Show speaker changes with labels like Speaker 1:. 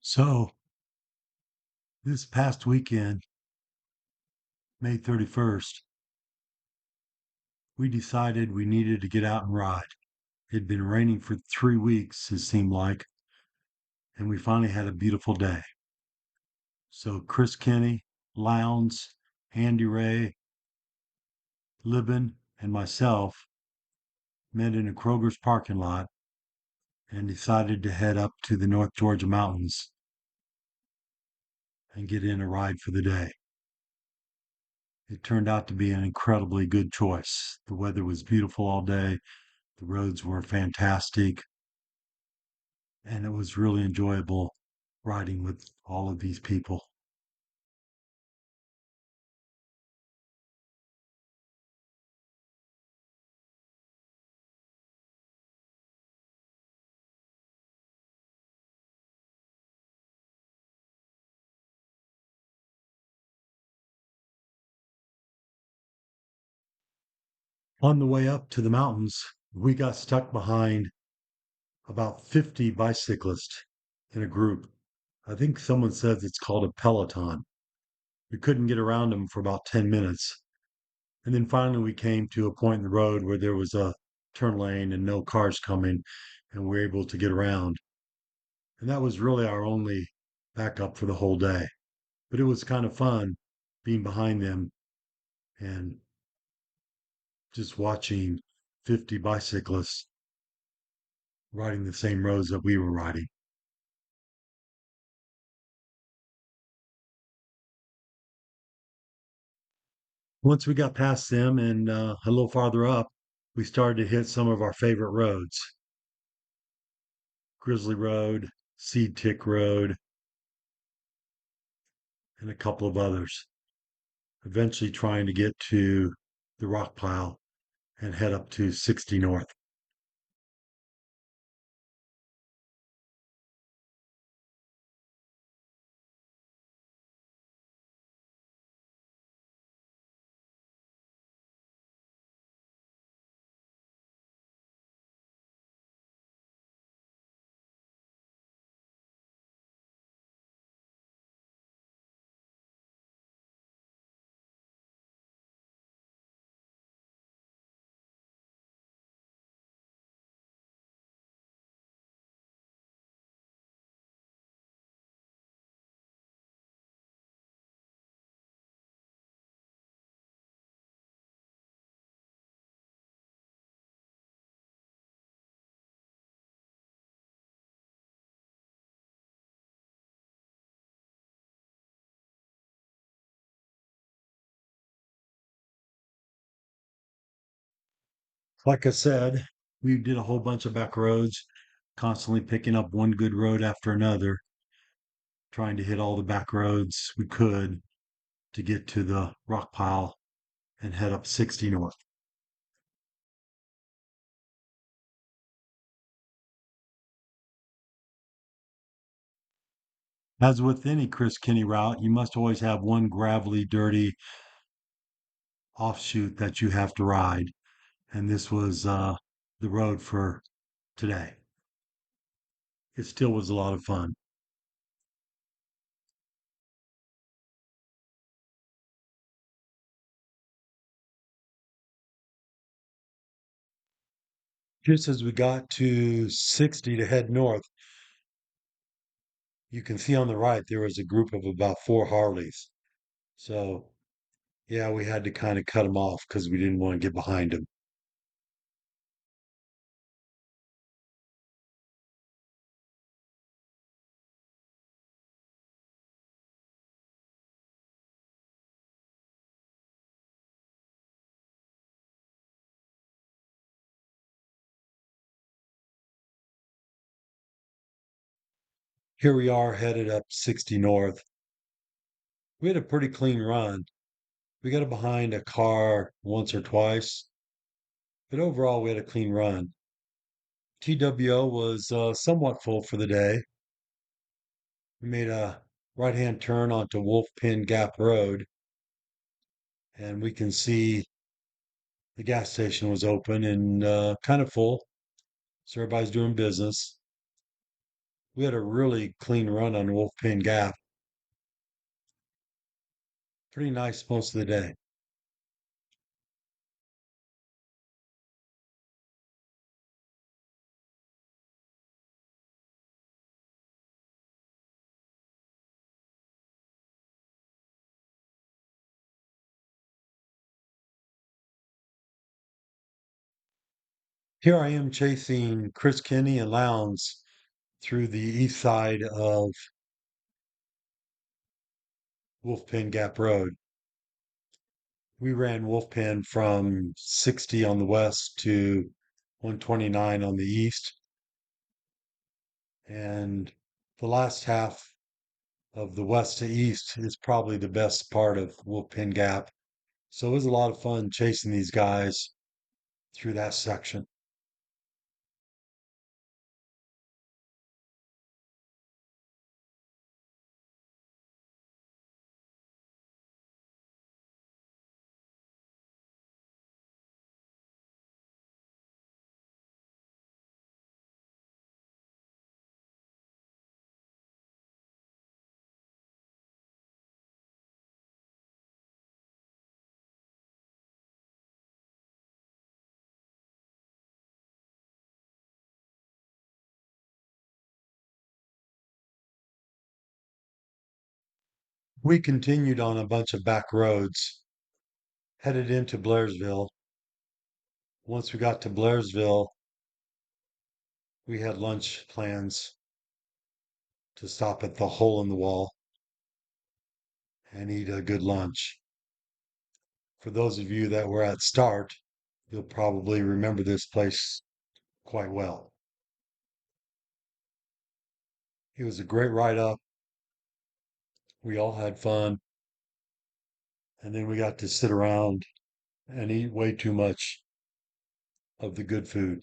Speaker 1: So this past weekend, May 31st, we decided we needed to get out and ride. It had been raining for 3 weeks, it seemed like, and we finally had a beautiful day. So Chris Kenny, Lowndes, Andy Ray, Libin, and myself met in a Kroger's parking lot and decided to head up to the North Georgia mountains and get in a ride for the day. It turned out to be an incredibly good choice. The weather was beautiful all day. The roads were fantastic. And it was really enjoyable riding with all of these people. On the way up to the mountains, we got stuck behind about 50 bicyclists in a group. I think someone says it's called a peloton. We couldn't get around them for about 10 minutes. And then finally, we came to a point in the road where there was a turn lane and no cars coming, and we were able to get around. And that was really our only backup for the whole day. But it was kind of fun being behind them and just watching 50 bicyclists riding the same roads that we were riding. Once we got past them and a little farther up, we started to hit some of our favorite roads: Grizzly Road, Seed Tick Road, and a couple of others. Eventually, trying to get to the rock pile and head up to 60 North. Like I said, we did a whole bunch of back roads, constantly picking up one good road after another, trying to hit all the back roads we could to get to the rock pile and head up 60 North. As with any Chris Kinney route, you must always have one gravelly, dirty offshoot that you have to ride. And this was the road for today. It still was a lot of fun. Just as we got to 60 to head north, you can see on the right there was a group of about four Harleys. So, yeah, we had to kind of cut them off because we didn't want to get behind them. Here we are headed up 60 north. We had a pretty clean run. We got behind a car once or twice, but overall we had a clean run. TWO was somewhat full for the day. We made a right hand turn onto Wolf Pin Gap Road, and we can see the gas station was open and kind of full. So everybody's doing business. We had a really clean run on Wolf Pen Gap. Pretty nice most of the day. Here I am chasing Chris Kenny and Lowndes through the east side of Wolf Pen Gap Road. We ran Wolf Pen from 60 on the west to 129 on the east. And the last half of the west to east is probably the best part of Wolf Pen Gap. So it was a lot of fun chasing these guys through that section. We continued on a bunch of back roads, headed into Blairsville. Once we got to Blairsville, we had lunch plans to stop at the Hole in the Wall and eat a good lunch. For those of you that were at Start, you'll probably remember this place quite well. It was a great ride up. We all had fun. And then we got to sit around and eat way too much of the good food.